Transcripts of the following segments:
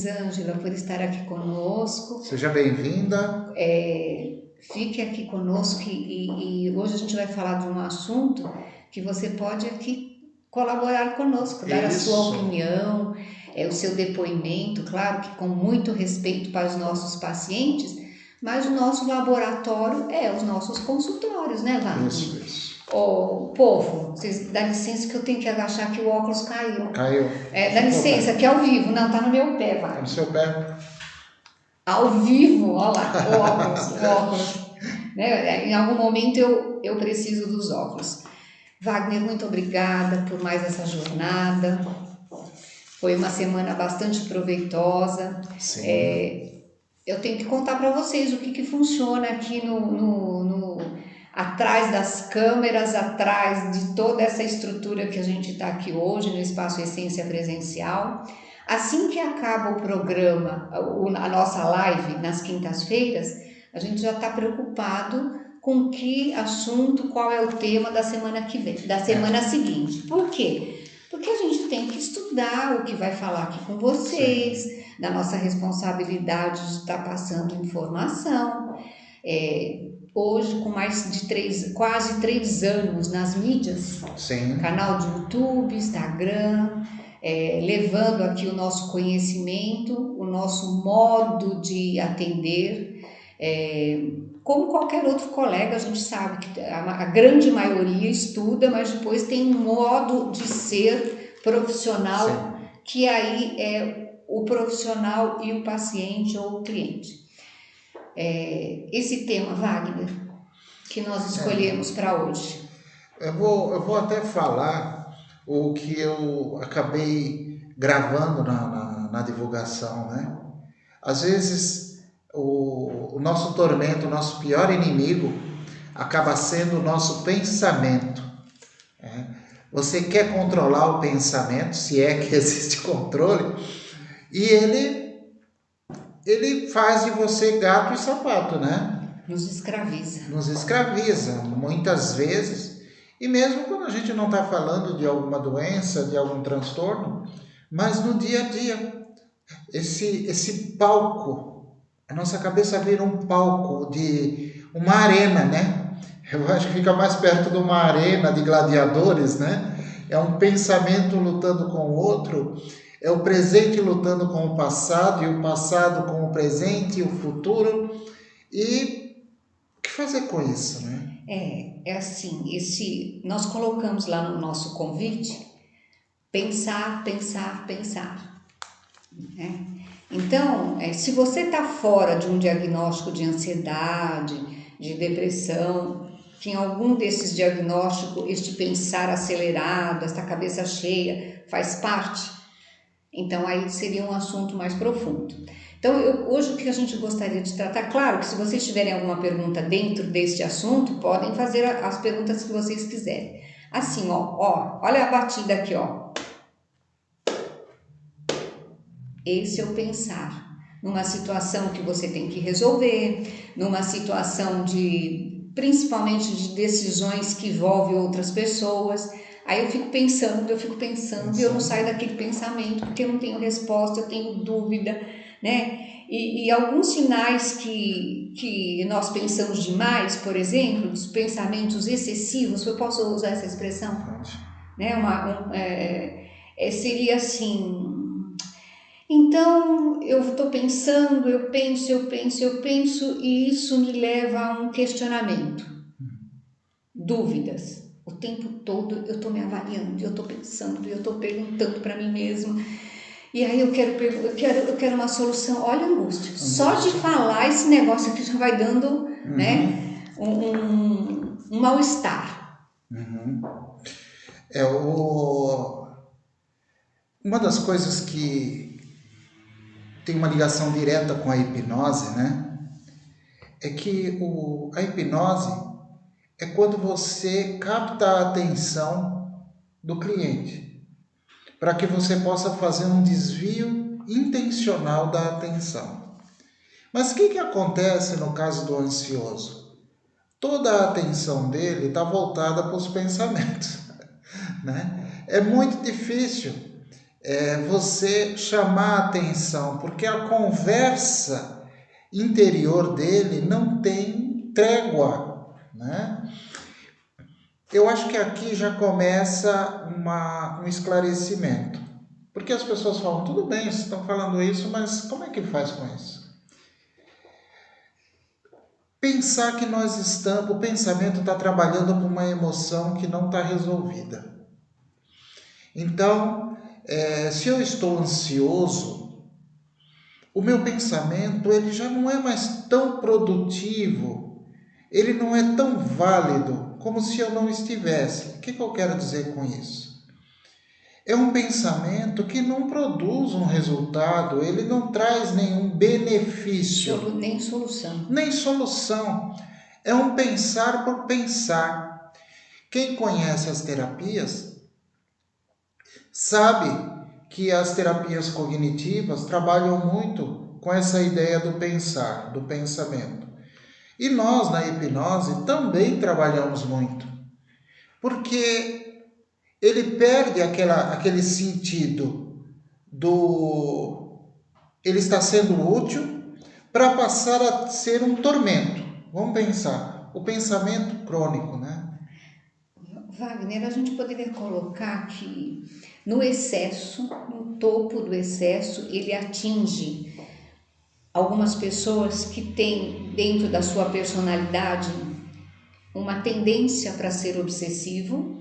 Ângela, por estar aqui conosco. Seja bem-vinda. Fique aqui conosco e hoje a gente vai falar de um assunto que você pode aqui colaborar conosco, dar a sua Isso. opinião, o seu depoimento, claro que com muito respeito para os nossos pacientes, mas o nosso laboratório é os nossos consultórios, né, Wagner? Isso. Ô, povo, vocês dá licença que eu tenho que agachar que o óculos caiu. Caiu. Dá licença, que é ao vivo. Não, tá no meu pé, Wagner. Tá no seu pé. Ao vivo, olha lá, o óculos. Né? Em algum momento eu preciso dos óculos. Wagner, muito obrigada por mais essa jornada. Foi uma semana bastante proveitosa. Sim. Eu tenho que contar para vocês o que funciona aqui atrás das câmeras, atrás de toda essa estrutura que a gente está aqui hoje no Espaço Essência Presencial. Assim que acaba o programa, a nossa live nas quintas-feiras, a gente já está preocupado com que assunto, qual é o tema da semana que vem, da semana seguinte. Por quê? Porque a gente tem que estudar o que vai falar aqui com vocês, Sim. da nossa responsabilidade de estar passando informação. Hoje, com mais de quase 3 anos nas mídias, Sim. canal de YouTube, Instagram, levando aqui o nosso conhecimento, o nosso modo de atender. Como qualquer outro colega, a gente sabe que a grande maioria estuda, mas depois tem um modo de ser profissional, Sim. que aí é o profissional e o paciente ou o cliente. Esse tema, Wagner, que nós escolhemos para hoje. Eu vou até falar o que eu acabei gravando na divulgação, né? Às vezes o nosso tormento, o nosso pior inimigo acaba sendo o nosso pensamento. Você quer controlar o pensamento, se é que existe controle, e ele faz de você gato e sapato, né? Nos escraviza. Nos escraviza, muitas vezes. E mesmo quando a gente não está falando de alguma doença, de algum transtorno, mas no dia a dia, esse palco, a nossa cabeça vira um palco de uma arena, né? Eu acho que fica mais perto de uma arena de gladiadores, né? É um pensamento lutando com o outro, é o presente lutando com o passado, e o passado com o presente e o futuro. E o que fazer com isso, né? É assim, nós colocamos lá no nosso convite, pensar, pensar, pensar. Né? Então, se você está fora de um diagnóstico de ansiedade, de depressão, que em algum desses diagnósticos este pensar acelerado, esta cabeça cheia faz parte, então aí seria um assunto mais profundo. Então, hoje o que a gente gostaria de tratar, claro que se vocês tiverem alguma pergunta dentro deste assunto, podem fazer as perguntas que vocês quiserem. Assim, olha a batida aqui, ó. Esse é o pensar. Numa situação que você tem que resolver, numa situação principalmente de decisões que envolvem outras pessoas. Aí eu fico pensando e eu não saio daquele pensamento porque eu não tenho resposta, eu tenho dúvida, né? E alguns sinais que nós pensamos demais, por exemplo, os pensamentos excessivos, eu posso usar essa expressão? Né? Seria assim... Então, eu estou pensando, eu penso, e isso me leva a um questionamento. Dúvidas. O tempo todo eu estou me avaliando, eu estou pensando, eu estou perguntando para mim mesma. E aí eu quero uma solução. Olha a angústia. Só de falar esse negócio aqui já vai dando né, um mal-estar. Uma das coisas que tem uma ligação direta com a hipnose, né? É que a hipnose é quando você capta a atenção do cliente, para que você possa fazer um desvio intencional da atenção. Mas o que acontece no caso do ansioso? Toda a atenção dele está voltada para os pensamentos, né? É muito difícil é você chamar a atenção, porque a conversa interior dele não tem trégua, né? Eu acho que aqui já começa um esclarecimento. Porque as pessoas falam, tudo bem, vocês estão falando isso, mas como é que faz com isso? Pensar que o pensamento está trabalhando com uma emoção que não está resolvida. Então, se eu estou ansioso, o meu pensamento ele já não é mais tão produtivo, ele não é tão válido como se eu não estivesse. O que eu quero dizer com isso? É um pensamento que não produz um resultado, ele não traz nenhum benefício. Nem solução. Nem solução. É um pensar por pensar. Quem conhece as terapias sabe que as terapias cognitivas trabalham muito com essa ideia do pensar, do pensamento. E nós, na hipnose, também trabalhamos muito. Porque ele perde aquele sentido ele está sendo útil para passar a ser um tormento. Vamos pensar, o pensamento crônico, né? Wagner, a gente poderia colocar que no excesso, no topo do excesso, ele atinge algumas pessoas que têm dentro da sua personalidade uma tendência para ser obsessivo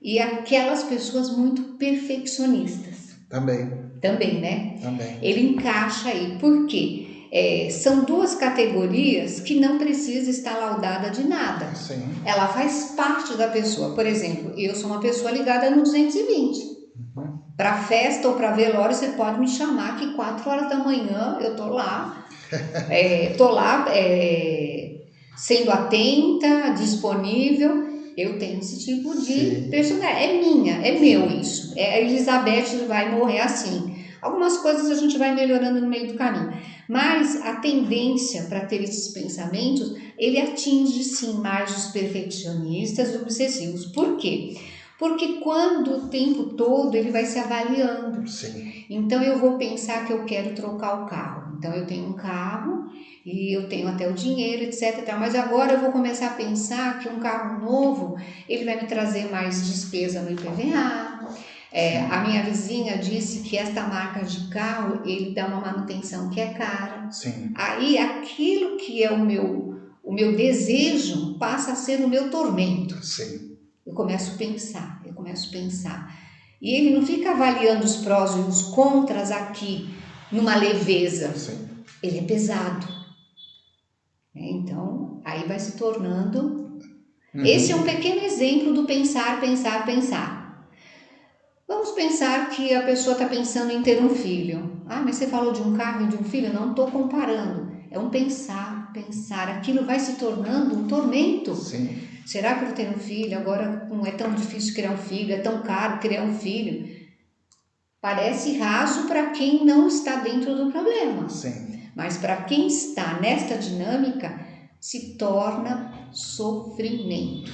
e aquelas pessoas muito perfeccionistas. Também, né? Também. Ele encaixa aí. Por quê? São duas categorias que não precisa estar laudada de nada. Sim. Ela faz parte da pessoa. Por exemplo, eu sou uma pessoa ligada no 220. Para festa ou para velório, você pode me chamar que 4 horas da manhã eu tô lá. Sendo atenta, disponível. Eu tenho esse tipo de personalidade. É minha, é meu isso. A Elizabeth vai morrer assim. Algumas coisas a gente vai melhorando no meio do caminho. Mas a tendência para ter esses pensamentos, ele atinge sim mais os perfeccionistas, os obsessivos. Por quê? Porque quando o tempo todo ele vai se avaliando. Sim. Então eu vou pensar que eu quero trocar o carro. Então eu tenho um carro e eu tenho até o dinheiro, etc. Mas agora eu vou começar a pensar que um carro novo ele vai me trazer mais despesa no IPVA. A minha vizinha disse que esta marca de carro ele dá uma manutenção que é cara. Sim. Aí aquilo que é o meu desejo passa a ser o meu tormento. Sim. Eu começo a pensar. E ele não fica avaliando os prós e os contras aqui, numa leveza. Sim. Ele é pesado. Então, aí vai se tornando... Esse é um pequeno exemplo do pensar. Vamos pensar que a pessoa está pensando em ter um filho. Ah, mas você falou de um carro e de um filho? Não estou comparando. É um pensar. Aquilo vai se tornando um tormento. Sim. Será que eu vou ter um filho? Agora não é tão difícil criar um filho, é tão caro criar um filho. Parece raso para quem não está dentro do problema. Sim. Mas para quem está nesta dinâmica, se torna sofrimento.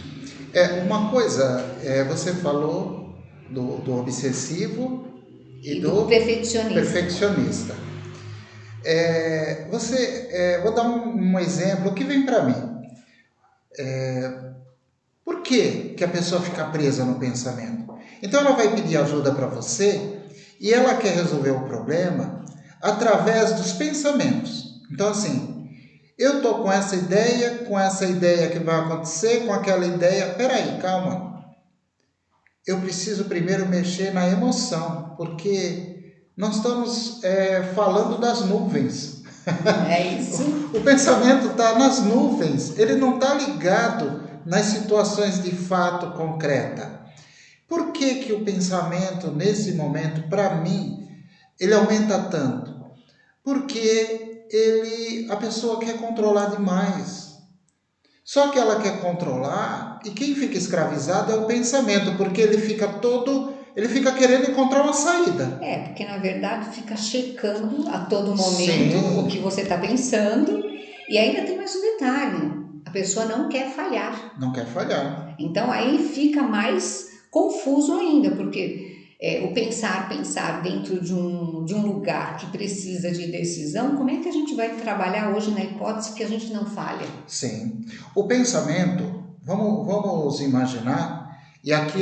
Uma coisa, você falou do obsessivo e do perfeccionista. Vou dar um exemplo que vem para mim. Por que a pessoa fica presa no pensamento? Então ela vai pedir ajuda para você e ela quer resolver o problema através dos pensamentos. Então assim, eu estou com essa ideia que vai acontecer, com aquela ideia. Peraí, calma. Eu preciso primeiro mexer na emoção, porque nós estamos falando das nuvens. É isso. O pensamento está nas nuvens, ele não está ligado nas situações de fato concreta. Por que o pensamento, nesse momento, para mim, ele aumenta tanto? Porque a pessoa quer controlar demais. Só que ela quer controlar, e quem fica escravizado é o pensamento, porque ele fica querendo encontrar uma saída. Porque na verdade fica checando a todo momento Sim. o que você está pensando. E ainda tem mais um detalhe, a pessoa não quer falhar. Não quer falhar. Então aí fica mais confuso ainda, porque o pensar dentro de um lugar que precisa de decisão, como é que a gente vai trabalhar hoje na hipótese que a gente não falha? Sim. O pensamento, vamos imaginar, e aqui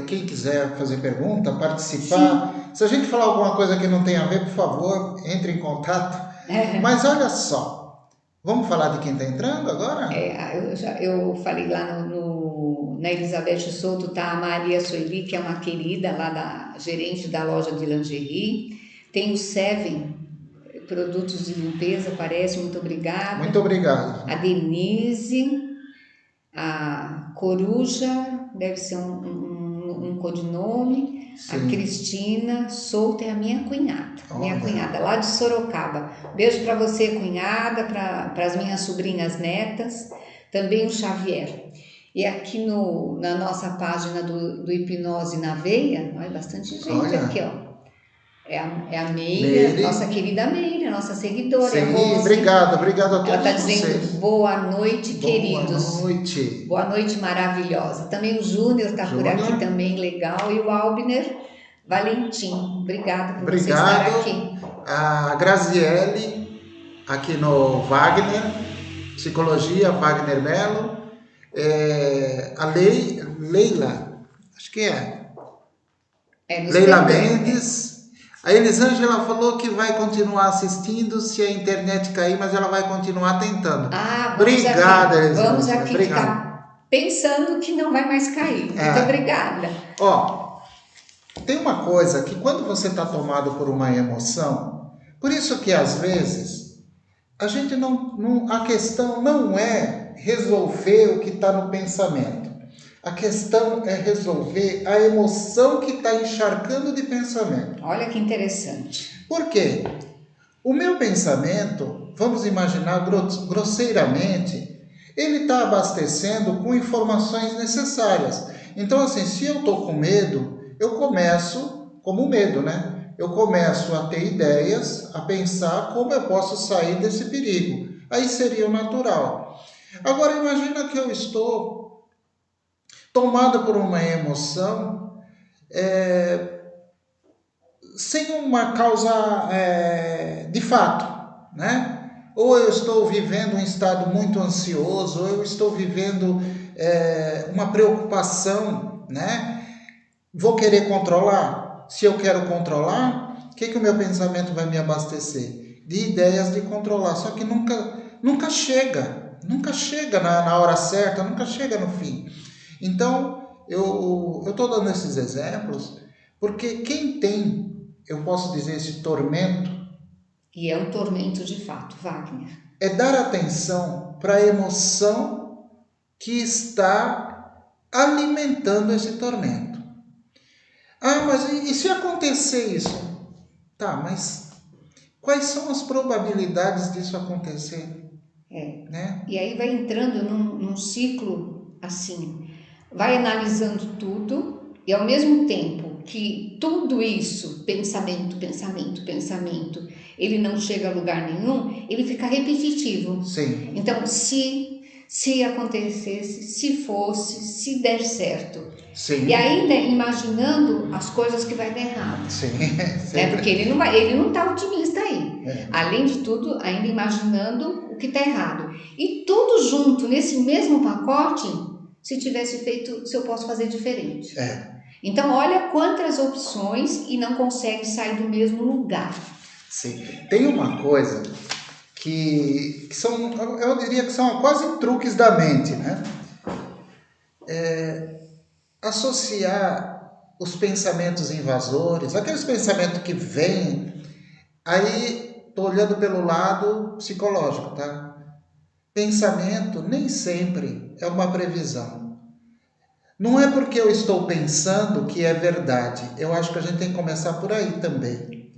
quem quiser fazer pergunta, participar, Sim. se a gente falar alguma coisa que não tem a ver, por favor, entre em contato. Mas olha só, vamos falar de quem está entrando agora? Eu falei lá na Elizabeth Souto, tá a Maria Sueli, que é uma querida lá gerente da loja de lingerie. Tem o Seven, produtos de limpeza, parece, muito obrigada. Muito obrigado. A Denise, a Coruja, deve ser um codinome. A Sim. Cristina Souto é a minha cunhada. Minha Olha. cunhada, lá de Sorocaba. Beijo para você, cunhada, para as minhas sobrinhas netas, também o Xavier. E aqui na nossa página do Hipnose na Veia, olha, bastante gente. Olha. Aqui, ó. É a Meire. Meire, nossa querida Meire, nossa seguidora. Sim, Rose. obrigado a todos Ela está vocês. dizendo boa noite, queridos. Boa noite. Boa noite, maravilhosa. Também o Júnior está por aqui também, legal. E o Albner Valentim. Obrigado por você estar aqui. A Graziele, aqui no Wagner, Psicologia, Wagner Melo. A Leila, acho que é. Leila Mendes. A Elisângela falou que vai continuar assistindo se a internet cair, mas ela vai continuar tentando. Obrigada, Elisângela. Vamos aqui ficar pensando que não vai mais cair. Muito obrigada. Ó, tem uma coisa que quando você está tomado por uma emoção, por isso que às vezes a gente a questão não é resolver o que está no pensamento. A questão é resolver a emoção que está encharcando de pensamento. Olha que interessante. Por quê? O meu pensamento, vamos imaginar grosseiramente, ele está abastecendo com informações necessárias. Então, assim, se eu estou com medo, eu começo, como medo, né? Eu começo a ter ideias, a pensar como eu posso sair desse perigo. Aí seria o natural. Agora, imagina que eu estou tomado por uma emoção sem uma causa de fato, né? Ou eu estou vivendo um estado muito ansioso, ou eu estou vivendo uma preocupação, né? Vou querer controlar? Se eu quero controlar, o que o meu pensamento vai me abastecer? De ideias de controlar, só que nunca chega na hora certa, nunca chega no fim. Então, eu estou dando esses exemplos porque quem tem, eu posso dizer, esse tormento... E é um tormento de fato, Wagner. É dar atenção para a emoção que está alimentando esse tormento. Ah, mas e se acontecer isso? Tá, mas quais são as probabilidades disso acontecer? Né? E aí vai entrando num ciclo assim... Vai analisando tudo e ao mesmo tempo que tudo isso, pensamento, ele não chega a lugar nenhum, ele fica repetitivo. Sim. Então, se acontecesse, se fosse, se der certo. Sim. E ainda imaginando as coisas que vai dar errado. Sim. Porque ele não está otimista aí. Além de tudo, ainda imaginando o que está errado. E tudo junto, nesse mesmo pacote... Se tivesse feito, se eu posso fazer diferente. Então, olha quantas opções e não consegue sair do mesmo lugar. Sim. Tem uma coisa que são, eu diria que são quase truques da mente, né? Associar os pensamentos invasores, aqueles pensamentos que vêm, aí estou olhando pelo lado psicológico, tá? Pensamento nem sempre é uma previsão. Não é porque eu estou pensando que é verdade. Eu acho que a gente tem que começar por aí também.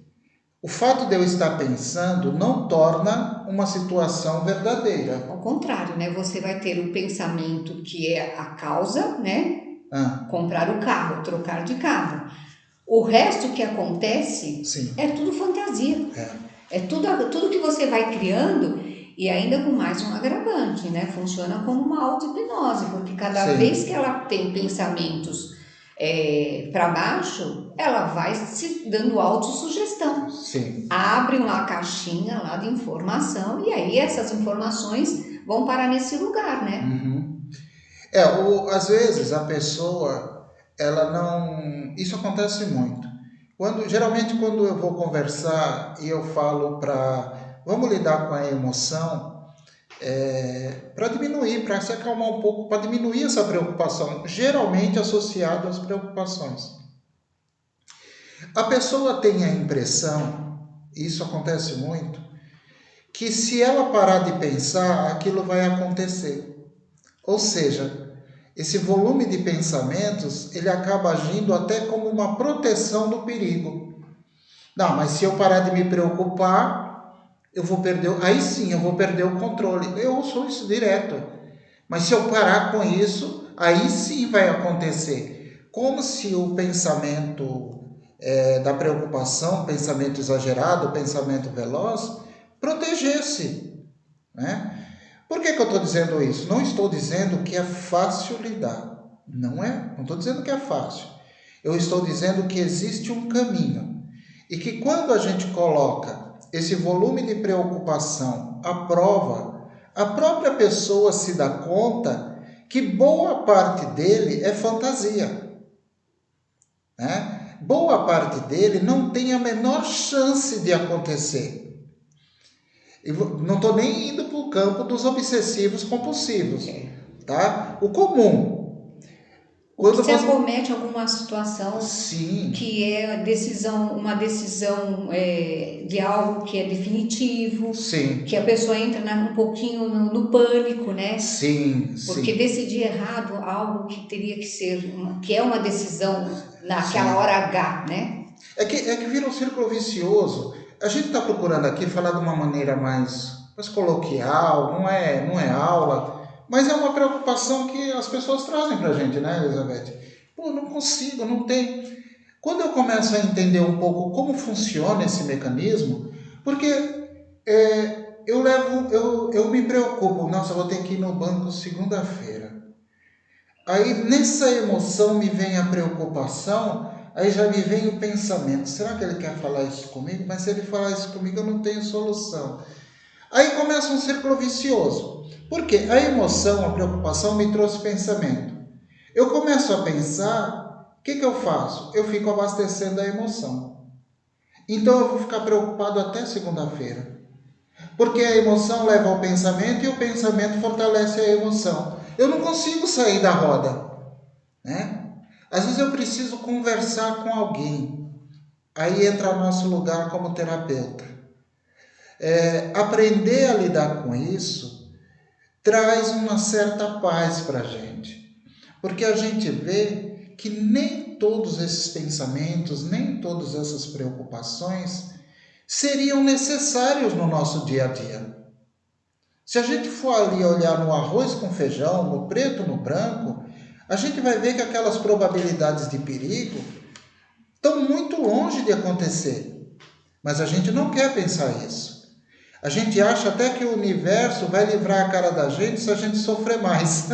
O fato de eu estar pensando não torna uma situação verdadeira. Ao contrário, né? Você vai ter o pensamento que é a causa, né? Comprar o carro, trocar de carro. O resto que acontece é tudo fantasia. É tudo que você vai criando. E ainda com mais um agravante, né? Funciona como uma auto-hipnose, porque cada vez que ela tem pensamentos para baixo, ela vai se dando autossugestão. Sim. Abre uma caixinha lá de informação e aí essas informações vão parar nesse lugar, né? Uhum. Às vezes a pessoa, ela não. Isso acontece muito. Geralmente, quando eu vou conversar e eu falo para. Vamos lidar com a emoção, para diminuir, para se acalmar um pouco, para diminuir essa preocupação, geralmente associado às preocupações. A pessoa tem a impressão, e isso acontece muito, que se ela parar de pensar, aquilo vai acontecer. Ou seja, esse volume de pensamentos, ele acaba agindo até como uma proteção do perigo. Não, mas se eu parar de me preocupar, eu vou perder, aí sim eu vou perder o controle. Eu sou isso direto. Mas se eu parar com isso, aí sim vai acontecer. Como se o pensamento da preocupação, pensamento exagerado, pensamento veloz, protegesse, né? Por que eu estou dizendo isso? Não estou dizendo que é fácil lidar. Não é. Não estou dizendo que é fácil. Eu estou dizendo que existe um caminho. E que quando a gente coloca esse volume de preocupação à prova, a própria pessoa se dá conta que boa parte dele é fantasia, né? Boa parte dele não tem a menor chance de acontecer. Não estou nem indo para o campo dos obsessivos compulsivos, tá? O comum. Quando você acomete alguma situação Sim. que é uma decisão de algo que é definitivo, sim. Que a pessoa entra um pouquinho no pânico, né? Sim, Porque decidir errado algo que teria que ser, que é uma decisão naquela hora H, né? É que vira um círculo vicioso. A gente está procurando aqui falar de uma maneira mais coloquial, não é aula, mas é uma preocupação que as pessoas trazem para a gente, né, Elizabeth? Pô, não consigo, não tem. Quando eu começo a entender um pouco como funciona esse mecanismo, porque eu me preocupo, nossa, eu vou ter que ir no banco segunda-feira. Aí nessa emoção me vem a preocupação, aí já me vem o pensamento, será que ele quer falar isso comigo? Mas se ele falar isso comigo eu não tenho solução. Aí começa um círculo vicioso. Por quê? A emoção, a preocupação me trouxe pensamento. Eu começo a pensar, o que eu faço? Eu fico abastecendo a emoção. Então eu vou ficar preocupado até segunda-feira. Porque a emoção leva ao pensamento e o pensamento fortalece a emoção. Eu não consigo sair da roda, né? Às vezes eu preciso conversar com alguém. Aí entra nosso lugar como terapeuta. Aprender a lidar com isso traz uma certa paz para a gente. Porque a gente vê que nem todos esses pensamentos, nem todas essas preocupações seriam necessários no nosso dia a dia. Se a gente for ali olhar no arroz com feijão, no preto, no branco, a gente vai ver que aquelas probabilidades de perigo estão muito longe de acontecer. Mas a gente não quer pensar isso. A gente acha até que o universo vai livrar a cara da gente se a gente sofrer mais.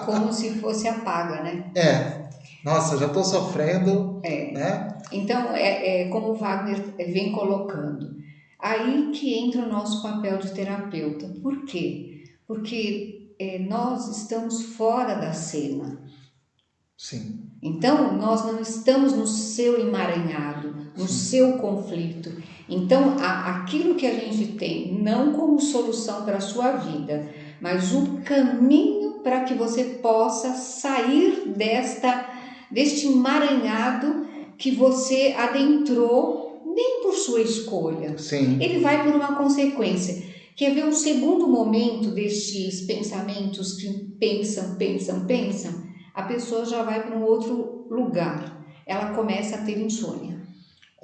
Como se fosse a paga, né? Nossa, já estou sofrendo, né? Então, como o Wagner vem colocando, aí que entra o nosso papel de terapeuta. Por quê? Porque nós estamos fora da cena. Sim. Então, nós não estamos no seu emaranhado, no seu conflito. Então, aquilo que a gente tem, não como solução para a sua vida, mas o caminho para que você possa sair deste emaranhado que você adentrou, nem por sua escolha. Sim. Ele vai por uma consequência. Quer ver um segundo momento destes pensamentos que pensam, a pessoa já vai para um outro lugar. Ela começa a ter insônia.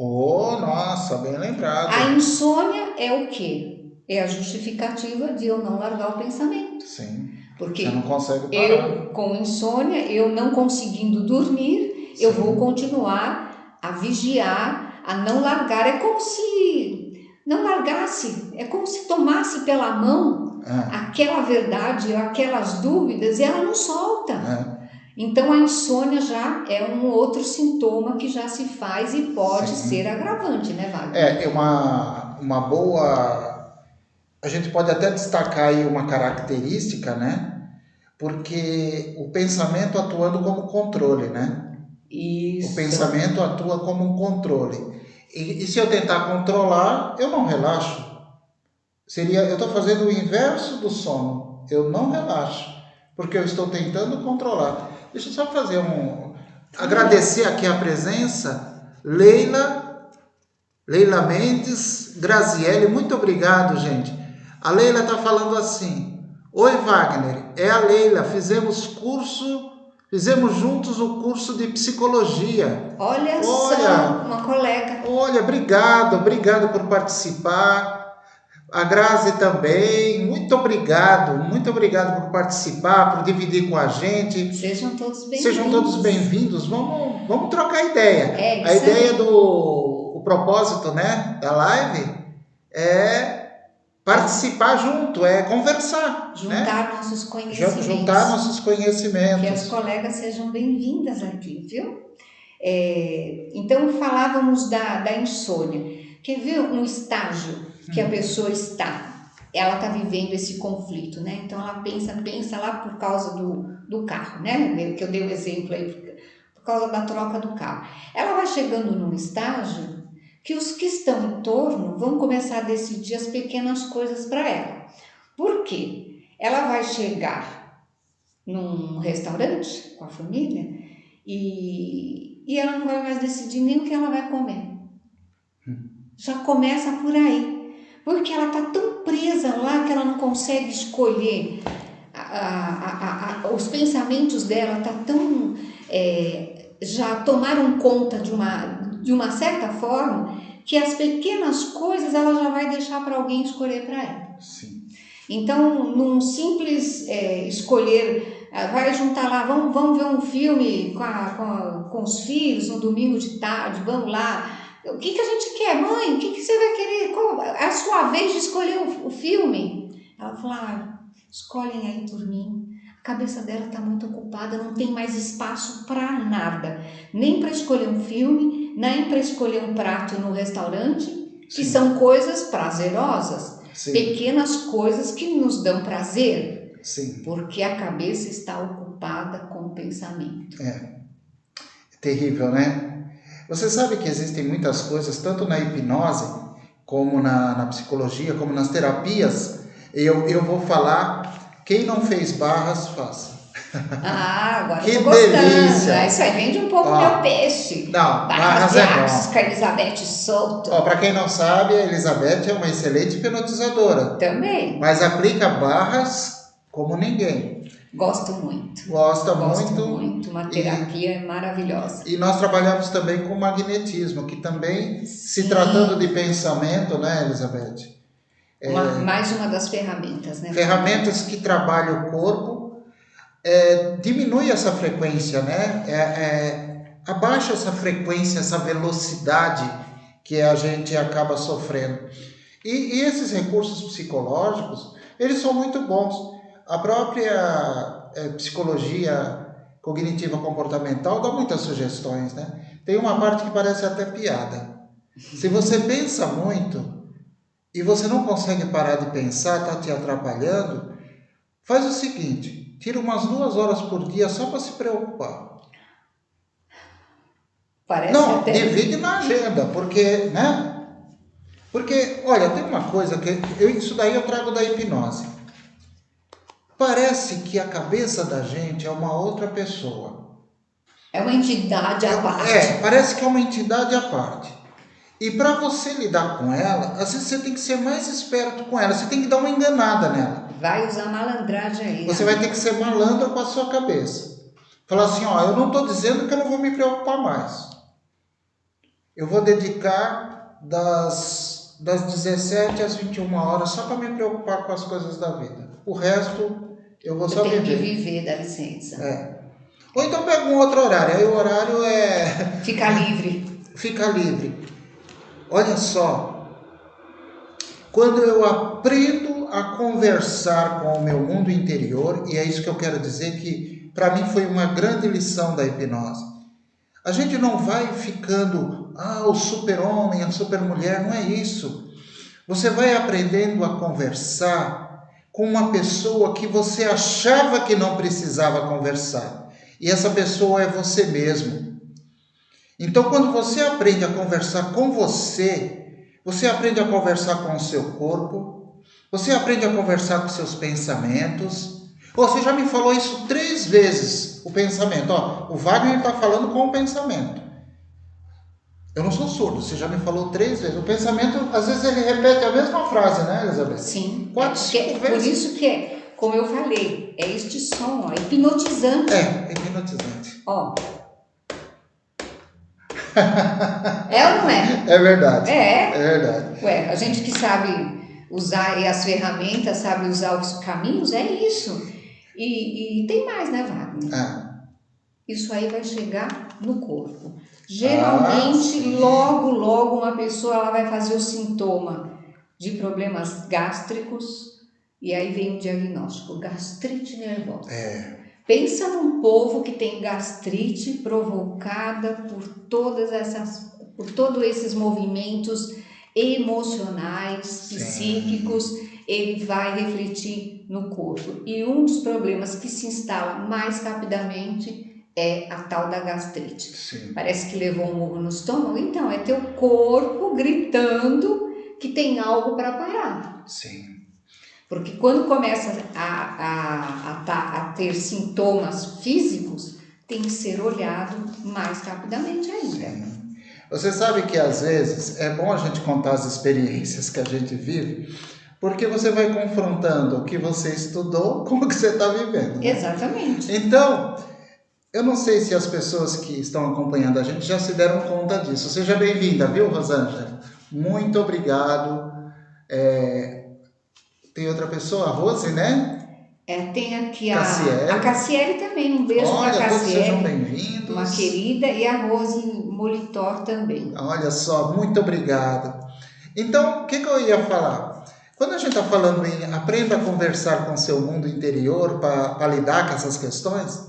Oh, nossa, bem lembrado. A insônia é o quê? É a justificativa de eu não largar o pensamento. Sim. Porque você não consegue parar. Eu, com insônia, eu não conseguindo dormir, eu vou continuar a vigiar, a não largar. É como se não largasse, é como se tomasse pela mão aquela verdade, aquelas dúvidas, e ela não solta. Então a insônia já é um outro sintoma que já se faz e pode ser agravante, né, Wagner? É uma boa. A gente pode até destacar aí uma característica, né? Porque o pensamento atuando como controle, né? O Isso. pensamento atua como um controle. E se eu tentar controlar, eu não relaxo. Eu estou fazendo o inverso do sono. Eu não relaxo, porque eu estou tentando controlar. Deixa eu só agradecer aqui a presença, Leila Mendes, Graziele, muito obrigado, gente. A Leila está falando assim: oi, Wagner, é a Leila, fizemos juntos o curso de psicologia. Olha só, uma colega. Olha, obrigado por participar. A Grazi também, muito obrigado por participar, por dividir com a gente. Sejam todos bem-vindos. Sejam todos bem-vindos. Vamos trocar ideia. A ideia o propósito, né, da live é participar junto, é conversar. Juntar, né? Nossos conhecimentos. Juntar nossos conhecimentos. Que as colegas sejam bem-vindas aqui, viu? Então, falávamos da insônia. Quer ver um estágio que a pessoa ela está vivendo esse conflito, né? Então, ela pensa lá por causa do carro, né? Que eu dei o exemplo aí, por causa da troca do carro. Ela vai chegando num estágio que os que estão em torno vão começar a decidir as pequenas coisas para ela. Por quê? Ela vai chegar num restaurante com a família e ela não vai mais decidir nem o que ela vai comer. Já começa por aí. Porque ela está tão presa lá que ela não consegue escolher. Os pensamentos dela já tomaram conta de uma certa forma que as pequenas coisas ela já vai deixar para alguém escolher para ela. Sim. Então, num simples escolher, vai juntar lá, vamos ver um filme com os filhos no domingo de tarde, vamos lá. O que a gente quer, mãe? O que você vai querer? É a sua vez de escolher o filme. Ela fala, escolhem aí por mim. A cabeça dela está muito ocupada, não tem mais espaço para nada. Nem para escolher um filme, nem para escolher um prato no restaurante, que são coisas prazerosas. Sim. Pequenas coisas que nos dão prazer. Sim. Porque a cabeça está ocupada com o pensamento. É terrível, né? Você sabe que existem muitas coisas, tanto na hipnose, como na psicologia, como nas terapias. Eu vou falar, quem não fez barras, faça. Agora que eu tô gostando. delícia! Isso aí vende um pouco meu peixe. Não, barras é bom. Com a Elizabeth Souto. Para quem não sabe, a Elizabeth é uma excelente hipnotizadora. Também. Mas aplica barras como ninguém. Gosto muito. Gosto muito. Uma terapia maravilhosa. E nós trabalhamos também com magnetismo, que também, se tratando de pensamento, né, Elizabeth? Mais uma das ferramentas, né? Ferramentas que trabalham o corpo, diminui essa frequência, né? Abaixa essa frequência, essa velocidade que a gente acaba sofrendo. E esses recursos psicológicos, eles são muito bons. A própria psicologia cognitiva comportamental dá muitas sugestões, né? Tem uma parte que parece até piada. Se você pensa muito e você não consegue parar de pensar, está te atrapalhando, faz o seguinte, tira umas 2 horas por dia só para se preocupar. Divide na agenda, porque, né? Porque, olha, tem uma coisa isso daí eu trago da hipnose. Parece que a cabeça da gente é uma outra pessoa. É uma entidade à parte. Parece que é uma entidade à parte. E para você lidar com ela, às vezes você tem que ser mais esperto com ela. Você tem que dar uma enganada nela. Vai usar malandragem aí. Você vai ter que ser malandro com a sua cabeça. Falar assim, eu não estou dizendo que eu não vou me preocupar mais. Eu vou dedicar das 17 às 21 horas só para me preocupar com as coisas da vida. O resto... eu vou só viver. Tem que viver, dá licença. Ou então pega um outro horário. Aí o horário Fica livre. Fica livre. Olha só. Quando eu aprendo a conversar com o meu mundo interior, e é isso que eu quero dizer, que para mim foi uma grande lição da hipnose. A gente não vai ficando, o super-homem, a super-mulher, não é isso. Você vai aprendendo a conversar com uma pessoa que você achava que não precisava conversar. E essa pessoa é você mesmo. Então, quando você aprende a conversar com você aprende a conversar com o seu corpo, você aprende a conversar com seus pensamentos. Você já me falou isso 3 vezes, o pensamento. O Wagner está falando com o pensamento. Eu não sou surdo, você já me falou 3 vezes. O pensamento, às vezes, ele repete a mesma frase, né, Elizabeth? Sim. 4, 5 vezes. Por isso que como eu falei, é este som, hipnotizante. É hipnotizante. É ou não é? É verdade. É verdade. Ué, a gente que sabe usar as ferramentas, sabe usar os caminhos, é isso. E tem mais, né, Wagner? Isso aí vai chegar no corpo. Geralmente, logo uma pessoa ela vai fazer o sintoma de problemas gástricos e aí vem o diagnóstico, gastrite nervosa. Pensa num povo que tem gastrite provocada por todos esses movimentos emocionais, psíquicos, ele vai refletir no corpo. E um dos problemas que se instala mais rapidamente é a tal da gastrite. Sim. Parece que levou um murro no estômago, então é teu corpo gritando que tem algo para parar. Sim. Porque quando começa a ter sintomas físicos, tem que ser olhado mais rapidamente ainda. Sim. Você sabe que às vezes é bom a gente contar as experiências que a gente vive, porque você vai confrontando o que você estudou com o que você está vivendo. Né? Exatamente. Então, eu não sei se as pessoas que estão acompanhando a gente já se deram conta disso. Seja bem-vinda, viu, Rosângela? Muito obrigado. Tem outra pessoa, a Rose, né? Tem aqui Cassiele. A Cassiele também, um beijo para a Cassiele. Todos sejam bem-vindos. Uma querida, e a Rose Molitor também. Olha só, muito obrigado. Então, o que eu ia falar? Quando a gente está falando em aprenda a conversar com o seu mundo interior para lidar com essas questões,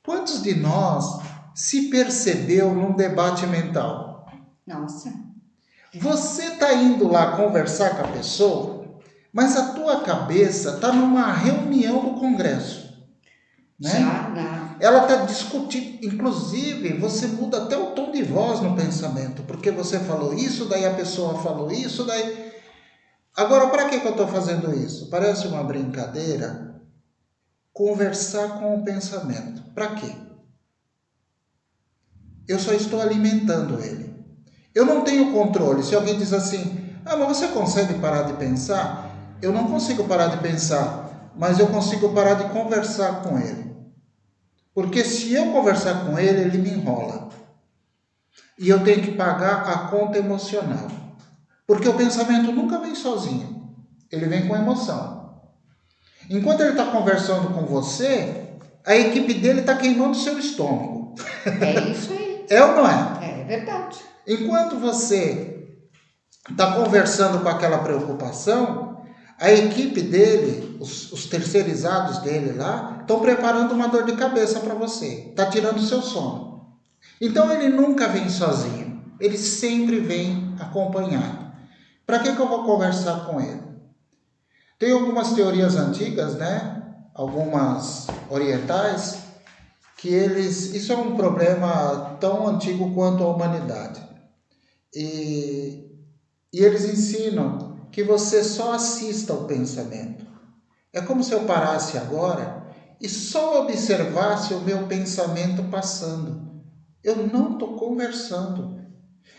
quantos de nós se percebeu num debate mental? Nossa. Você está indo lá conversar com a pessoa, mas a tua cabeça está numa reunião do Congresso. Né? Já. Ela está discutindo, inclusive você muda até o tom de voz no pensamento, porque você falou isso, daí a pessoa falou isso, daí... Agora, para que eu estou fazendo isso? Parece uma brincadeira. Conversar com o pensamento. Para quê? Eu só estou alimentando ele. Eu não tenho controle. Se alguém diz assim, mas você consegue parar de pensar? Eu não consigo parar de pensar, mas eu consigo parar de conversar com ele. Porque se eu conversar com ele, ele me enrola. E eu tenho que pagar a conta emocional. Porque o pensamento nunca vem sozinho. Ele vem com emoção. Enquanto ele está conversando com você, a equipe dele está queimando o seu estômago. É isso aí. É ou não é? É verdade. Enquanto você está conversando com aquela preocupação, a equipe dele, os terceirizados dele lá, estão preparando uma dor de cabeça para você. Está tirando o seu sono. Então ele nunca vem sozinho. Ele sempre vem acompanhado. Para que eu vou conversar com ele? Tem algumas teorias antigas, né? Algumas orientais, que isso é um problema tão antigo quanto a humanidade. E eles ensinam que você só assista ao pensamento. É como se eu parasse agora e só observasse o meu pensamento passando. Eu não estou conversando.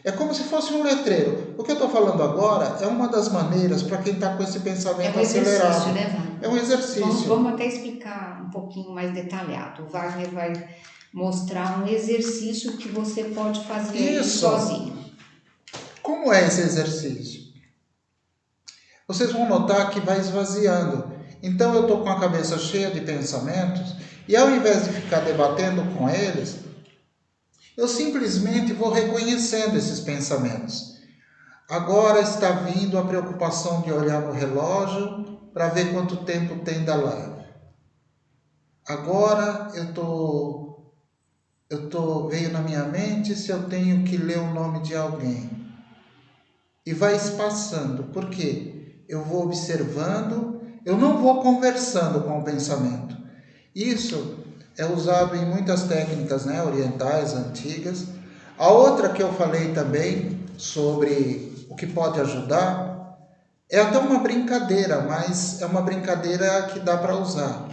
É como se fosse um letreiro. O que eu estou falando agora é uma das maneiras para quem está com esse pensamento acelerado. É um exercício, né, Wagner? É um exercício. Vamos até explicar um pouquinho mais detalhado. O Wagner vai mostrar um exercício que você pode fazer sozinho. Como é esse exercício? Vocês vão notar que vai esvaziando. Então eu estou com a cabeça cheia de pensamentos e ao invés de ficar debatendo com eles, eu simplesmente vou reconhecendo esses pensamentos. Agora está vindo a preocupação de olhar no relógio para ver quanto tempo tem da live. agora veio na minha mente se eu tenho que ler o nome de alguém. E vai espaçando, por quê? Eu vou observando, eu não vou conversando com o pensamento. Isso é usado em muitas técnicas, né, orientais, antigas. A outra que eu falei também sobre o que pode ajudar é até uma brincadeira, mas é uma brincadeira que dá para usar.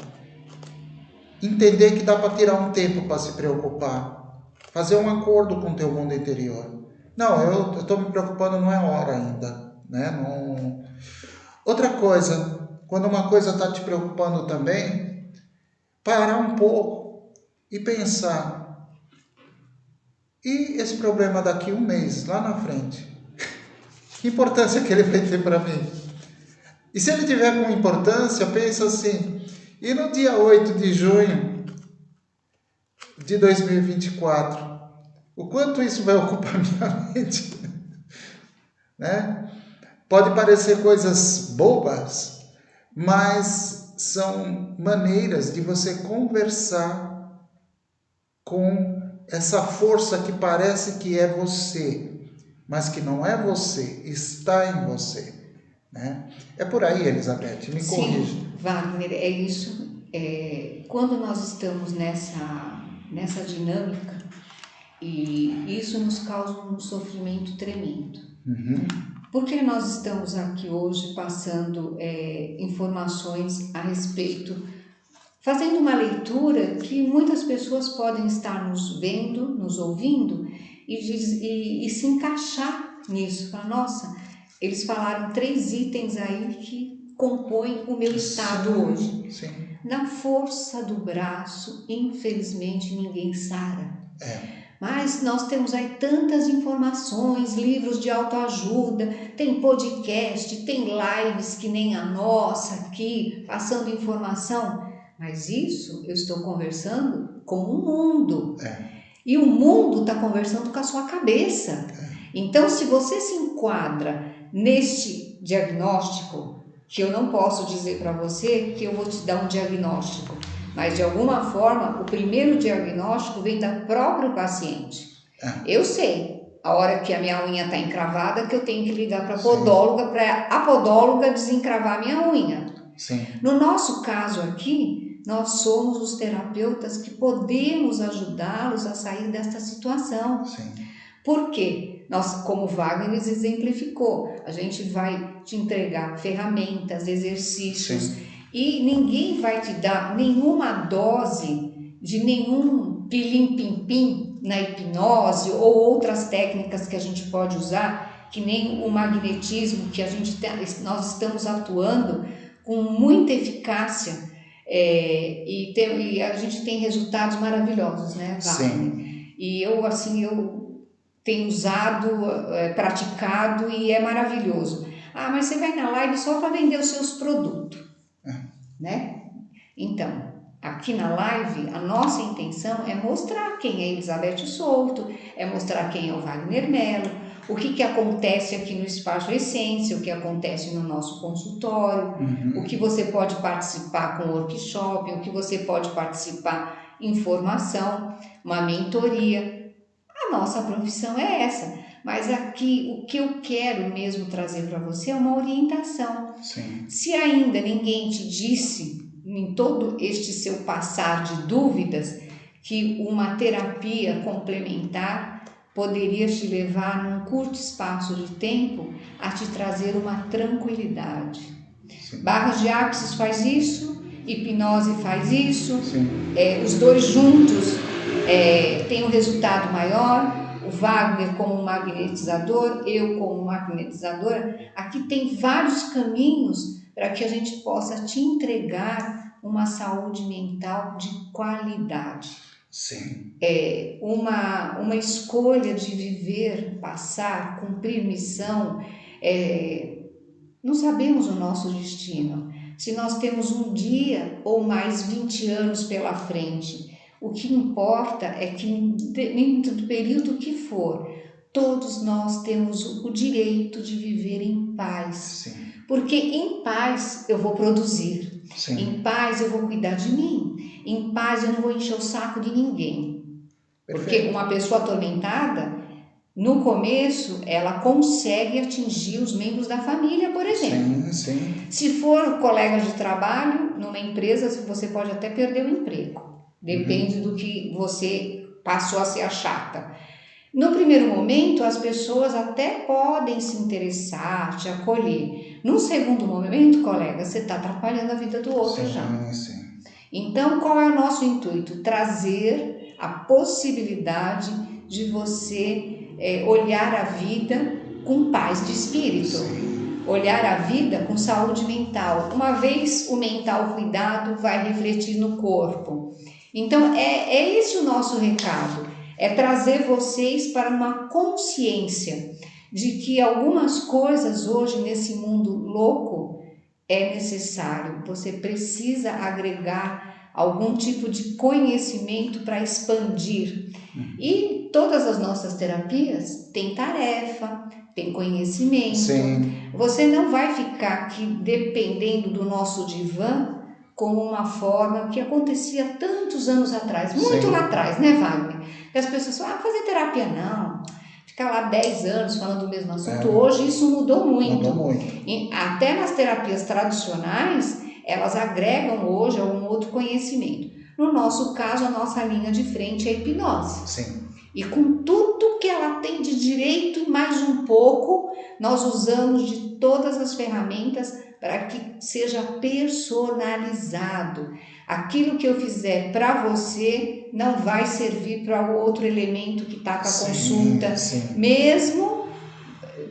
Entender que dá para tirar um tempo para se preocupar, fazer um acordo com o teu mundo interior. Não, eu estou me preocupando, não é hora ainda, né? Não... Outra coisa, quando uma coisa está te preocupando também, parar um pouco e pensar, e esse problema daqui um mês, lá na frente? Que importância que ele vai ter para mim? E se ele tiver com importância, pensa assim, e no dia 8 de junho de 2024, o quanto isso vai ocupar minha mente? Né? Pode parecer coisas bobas, mas são maneiras de você conversar com essa força que parece que é você, mas que não é você, está em você. Né? É por aí, Elizabeth, me corrija. Sim, Wagner, é isso. Quando nós estamos nessa dinâmica, e isso nos causa um sofrimento tremendo. Porque nós estamos aqui hoje passando informações a respeito, fazendo uma leitura que muitas pessoas podem estar nos vendo, nos ouvindo e se encaixar nisso. Falar, nossa, eles falaram 3 itens aí que compõem o meu estado hoje. Sim. Na força do braço, infelizmente, ninguém sara. Mas nós temos aí tantas informações, livros de autoajuda, tem podcast, tem lives que nem a nossa aqui, passando informação. Mas isso eu estou conversando com o mundo. E o mundo está conversando com a sua cabeça. Então, se você se enquadra neste diagnóstico, que eu não posso dizer para você que eu vou te dar um diagnóstico, mas de alguma forma o primeiro diagnóstico vem da própria paciente. Eu sei, a hora que a minha unha está encravada, que eu tenho que ligar para a podóloga, para a podóloga desencravar a minha unha. Sim. No nosso caso aqui, nós somos os terapeutas que podemos ajudá-los a sair desta situação. Sim. Por quê? Nós, como Wagner exemplificou, a gente vai te entregar ferramentas, exercícios, Sim. e ninguém vai te dar nenhuma dose de nenhum pilim-pim-pim na hipnose ou outras técnicas que a gente pode usar, que nem o magnetismo, que nós estamos atuando com muita eficácia e a gente tem resultados maravilhosos, né, Wagner? Sim. E eu tenho usado, praticado e é maravilhoso. Ah, mas você vai na live só para vender os seus produtos, né? Então, aqui na live, a nossa intenção é mostrar quem é Elizabeth Souto, é mostrar quem é o Wagner Mello, o que acontece aqui no Espaço Essência, o que acontece no nosso consultório, o que você pode participar com workshop, o que você pode participar em formação, uma mentoria. A nossa profissão é essa, mas aqui o que eu quero mesmo trazer para você é uma orientação. Sim. Se ainda ninguém te disse, em todo este seu passar de dúvidas, que uma terapia complementar poderia te levar num curto espaço de tempo a te trazer uma tranquilidade. Sim. Barras de Axis faz isso, hipnose faz isso, Sim. os dois juntos têm um resultado maior. O Wagner como magnetizador, eu como magnetizadora. Aqui tem vários caminhos para que a gente possa te entregar uma saúde mental de qualidade. Sim. Uma escolha de viver, passar, cumprir missão. Não sabemos o nosso destino. Se nós temos um dia ou mais 20 anos pela frente, o que importa é que, dentro do período que for, todos nós temos o direito de viver em paz. Sim. Porque em paz eu vou produzir, Sim. em paz eu vou cuidar de mim, em paz, eu não vou encher o saco de ninguém. Porque Perfeito. uma pessoa atormentada, no começo, ela consegue atingir os membros da família, por exemplo. Sim, sim. Se for colega de trabalho, numa empresa, você pode até perder o emprego. Depende do que você passou a ser a chata. No primeiro momento, as pessoas até podem se interessar, te acolher. No segundo momento, colega, você está atrapalhando a vida do outro já. Sim, sim. Então, qual é o nosso intuito? Trazer a possibilidade de você olhar a vida com paz de espírito. Sim. Olhar a vida com saúde mental. Uma vez o mental cuidado vai refletir no corpo. Então, é esse o nosso recado. É trazer vocês para uma consciência de que algumas coisas hoje nesse mundo louco é necessário. Você precisa agregar algum tipo de conhecimento para expandir. E todas as nossas terapias têm tarefa, têm conhecimento. Sim. Você não vai ficar aqui dependendo do nosso divã como uma forma que acontecia tantos anos atrás, muito Sim. lá atrás, né, Wagner? Que as pessoas falam, fazer terapia não, ficar lá 10 anos falando do mesmo assunto. Hoje isso mudou muito. Mudou muito. E até nas terapias tradicionais, elas agregam hoje algum outro conhecimento. No nosso caso, a nossa linha de frente é a hipnose. Sim. E com tudo que ela tem de direito, mais um pouco, nós usamos de todas as ferramentas para que seja personalizado. Aquilo que eu fizer para você não vai servir para o outro elemento que está com a consulta. Sim. Mesmo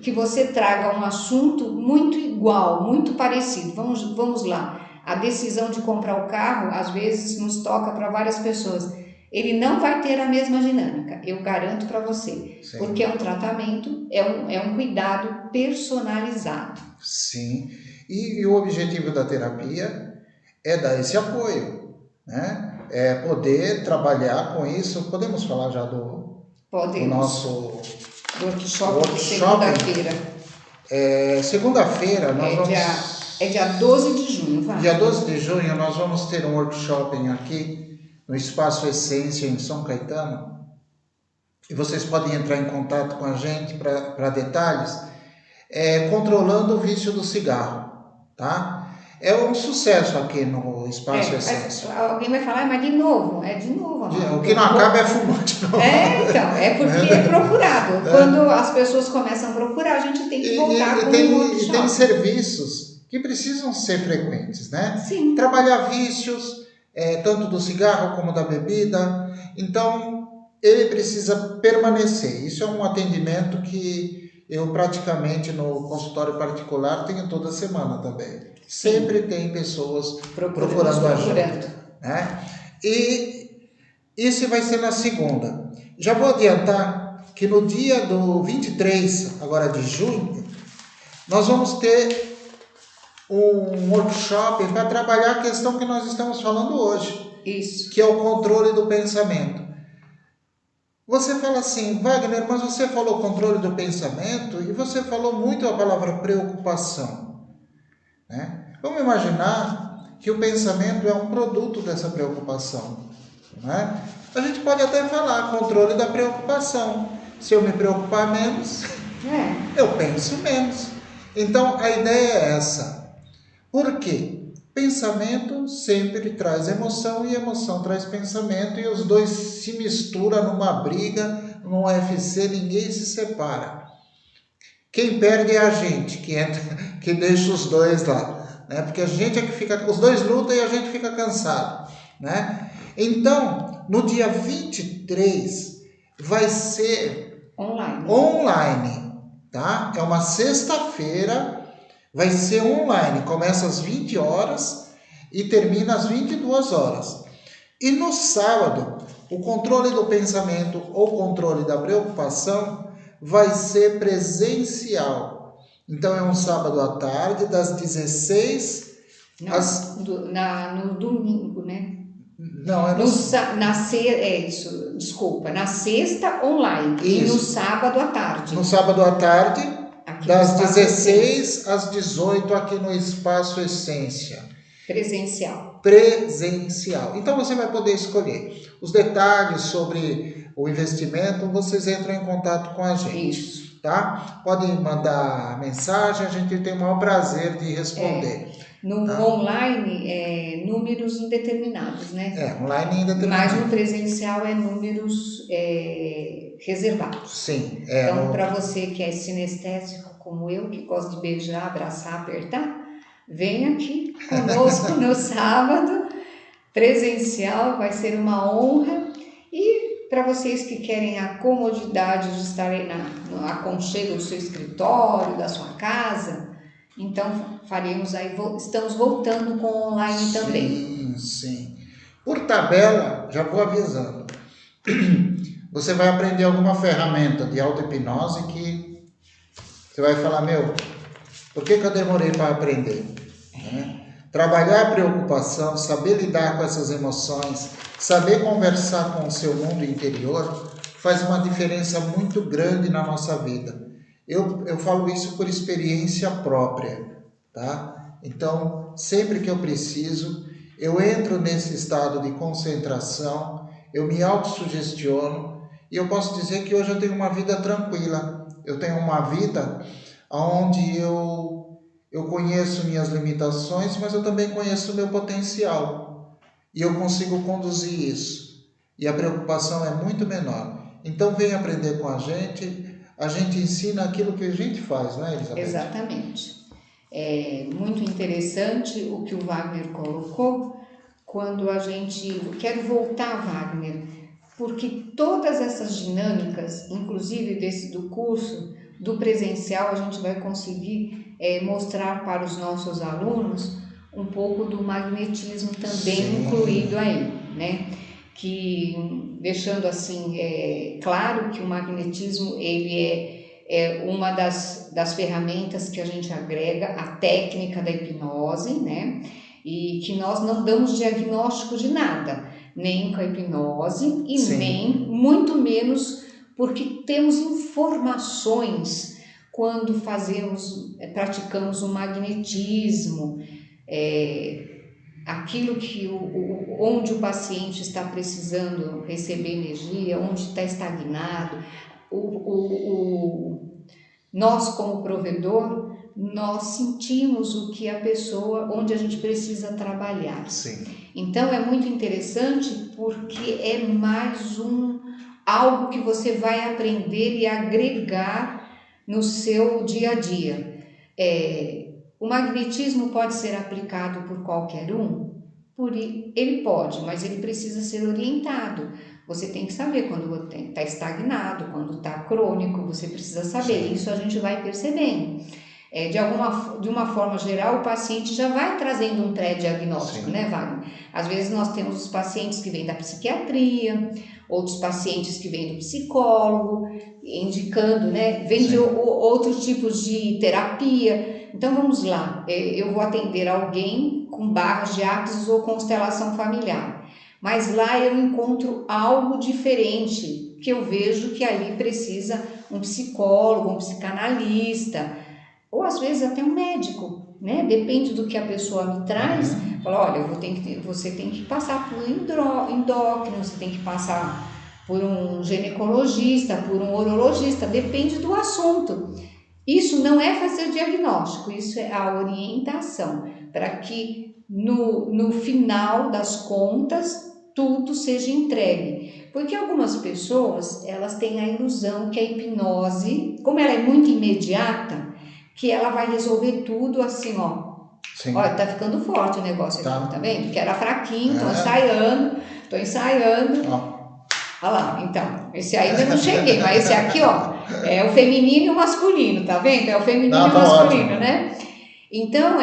que você traga um assunto muito igual, muito parecido. Vamos lá. A decisão de comprar o carro, às vezes, nos toca para várias pessoas. Ele não vai ter a mesma dinâmica, eu garanto para você. Sim. Porque é um tratamento, é um cuidado personalizado. Sim. E o objetivo da terapia é dar esse apoio, né? É poder trabalhar com isso. Podemos falar já do nosso workshop de segunda-feira. Segunda-feira nós vamos... É dia 12 de junho, vai. Dia 12 de junho nós vamos ter um workshop aqui no Espaço Essência, em São Caetano. E vocês podem entrar em contato com a gente para detalhes. Controlando o vício do cigarro, tá? É um sucesso aqui no Espaço Essência. Alguém vai falar, mas de novo, O que não acaba é fumar de novo. Então, é porque é procurado. Quando as pessoas começam a procurar, a gente tem que voltar com um workshop. E tem serviços que precisam ser frequentes, né? Sim. Trabalhar vícios, tanto do cigarro como da bebida. Então, ele precisa permanecer. Isso é um atendimento que eu praticamente no consultório particular tenho toda semana também. Sempre tem pessoas procurando a gente, né? E isso vai ser na segunda. Já vou adiantar que no dia do 23, agora de junho, nós vamos ter um workshop para trabalhar a questão que nós estamos falando hoje. Isso. Que é o controle do pensamento. Você fala assim, Wagner, mas você falou controle do pensamento e você falou muito a palavra preocupação, né? Vamos imaginar que o pensamento é um produto dessa preocupação, né? A gente pode até falar controle da preocupação. Se eu me preocupar menos, eu penso menos. Então, a ideia é essa. Por quê? Pensamento sempre traz emoção e emoção traz pensamento e os dois se misturam numa briga, num UFC, ninguém se separa. Quem perde é a gente, que deixa os dois lá, né? Porque a gente é que fica, os dois lutam e a gente fica cansado, né? Então, no dia 23 vai ser online, tá? É uma sexta-feira. Vai ser online, começa às 20 horas e termina às 22 horas. E no sábado, o controle do pensamento ou controle da preocupação vai ser presencial. Então é um sábado à tarde, das 16 às... No domingo, né? Não, desculpa, na sexta online. Isso. E no sábado à tarde. No sábado à tarde... Das 16 às 18 aqui no Espaço Essência. Presencial. Presencial. Então você vai poder escolher. Os detalhes sobre o investimento, vocês entram em contato com a gente. Isso. Tá? Podem mandar mensagem, a gente tem o maior prazer de responder. No Tá? online números indeterminados, né? Online ainda tem. Mas no presencial números reservados. Sim. Então, para você que é sinestésico como eu, que gosta de beijar, abraçar, apertar, vem aqui conosco no sábado, presencial, vai ser uma honra. E para vocês que querem a comodidade de estarem no aconchego do seu escritório, da sua casa, então faremos aí, estamos voltando com online também. Sim. Por tabela, já vou avisando. Você vai aprender alguma ferramenta de auto-hipnose que você vai falar, por que eu demorei para aprender? Trabalhar a preocupação, saber lidar com essas emoções, saber conversar com o seu mundo interior, faz uma diferença muito grande na nossa vida. Eu falo isso por experiência própria, tá? Então, sempre que eu preciso, eu entro nesse estado de concentração, eu me autossugestiono e eu posso dizer que hoje eu tenho uma vida tranquila. Eu tenho uma vida onde eu conheço minhas limitações, mas eu também conheço o meu potencial. E eu consigo conduzir isso. E a preocupação é muito menor. Então, vem aprender com a gente ensina aquilo que a gente faz, não é, Elizabeth? Exatamente. É muito interessante o que o Wagner colocou, quando a gente... Quero voltar, Wagner, porque todas essas dinâmicas, inclusive do curso, do presencial, a gente vai conseguir mostrar para os nossos alunos um pouco do magnetismo também incluído aí, né? Que deixando assim claro que o magnetismo ele é uma das ferramentas que a gente agrega à técnica da hipnose, né? E que nós não damos diagnóstico de nada, nem com a hipnose e nem muito menos porque temos informações quando praticamos o magnetismo, aquilo que onde o paciente está precisando receber energia, onde está estagnado, nós como provedor, nós sentimos o que a pessoa, onde a gente precisa trabalhar. Sim. Então é muito interessante porque é mais algo que você vai aprender e agregar no seu dia a dia. O magnetismo pode ser aplicado por qualquer um? Ele pode, mas ele precisa ser orientado. Você tem que saber quando está estagnado, quando está crônico, você precisa saber. Sim. Isso a gente vai percebendo. De uma forma geral, o paciente já vai trazendo um pré-diagnóstico, sim, né, Wagner? Às vezes nós temos os pacientes que vêm da psiquiatria, outros pacientes que vêm do psicólogo, indicando, né? Vem de outros tipos de terapia. Então vamos lá, eu vou atender alguém com barras de Axis ou constelação familiar, mas lá eu encontro algo diferente, que eu vejo que ali precisa um psicólogo, um psicanalista, ou às vezes até um médico, né? Depende do que a pessoa me traz. Fala, olha, você tem que passar por endócrino, você tem que passar por um ginecologista, por um urologista, depende do assunto. Isso não é fazer diagnóstico, isso é a orientação, para que no final das contas tudo seja entregue. Porque algumas pessoas, elas têm a ilusão que a hipnose, como ela é muito imediata, que ela vai resolver tudo assim, ó. Sim. Olha, tá ficando forte o negócio aqui, tá vendo? Que era fraquinho, tô ensaiando. Olha lá, então, esse aí ainda não cheguei, mas esse aqui, ó, é o feminino e o masculino, tá vendo? É o feminino e o masculino, ótimo, né? Então,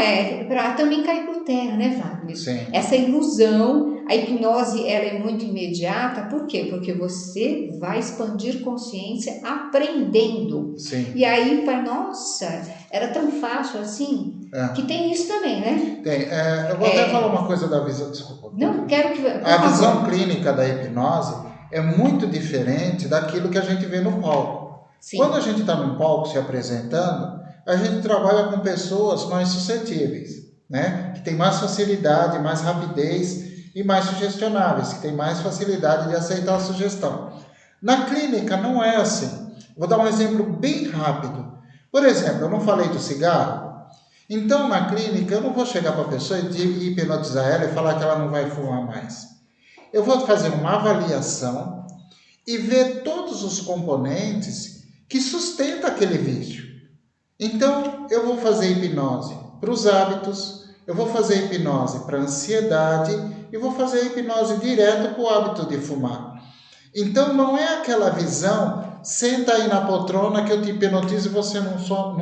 para também cair por terra, né, Wagner? Sim. Essa ilusão, a hipnose, ela é muito imediata, por quê? Porque você vai expandir consciência aprendendo. Sim. E aí, nossa, era tão fácil assim, que tem isso também, né? Tem. Eu vou até falar uma coisa da visão, desculpa. Não, quero que... A visão clínica da hipnose é muito diferente daquilo que a gente vê no palco. Sim. Quando a gente está no palco se apresentando, a gente trabalha com pessoas mais suscetíveis. né? Que tem mais facilidade, mais rapidez e mais sugestionáveis, que tem mais facilidade de aceitar a sugestão. Na clínica não é assim. Vou dar um exemplo bem rápido. Por exemplo, eu não falei do cigarro? Então, na clínica, eu não vou chegar para a pessoa e hipnotizar ela e falar que ela não vai fumar mais. Eu vou fazer uma avaliação e ver todos os componentes que sustentam aquele vício. Então, eu vou fazer hipnose para os hábitos, eu vou fazer hipnose para a ansiedade e vou fazer hipnose direto para o hábito de fumar. Então, não é aquela visão, senta aí na poltrona que eu te hipnotizo e você não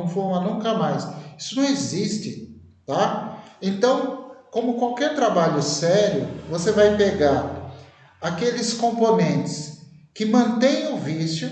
fuma nunca mais. Isso não existe, tá? Então, como qualquer trabalho sério, você vai pegar aqueles componentes que mantêm o vício,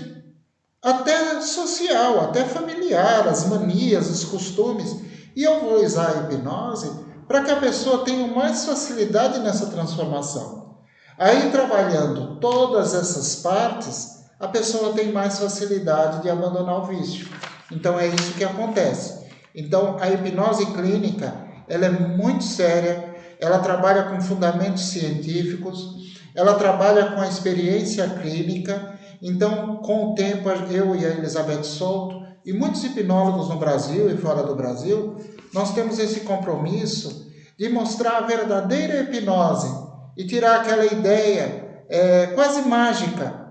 até social, até familiar, as manias, os costumes. E eu vou usar a hipnose para que a pessoa tenha mais facilidade nessa transformação. Aí, trabalhando todas essas partes, a pessoa tem mais facilidade de abandonar o vício. Então, é isso que acontece. Então, a hipnose clínica, ela é muito séria, ela trabalha com fundamentos científicos, ela trabalha com a experiência clínica. Então, com o tempo, eu e a Elizabeth Souto e muitos hipnólogos no Brasil e fora do Brasil, nós temos esse compromisso de mostrar a verdadeira hipnose e tirar aquela ideia quase mágica.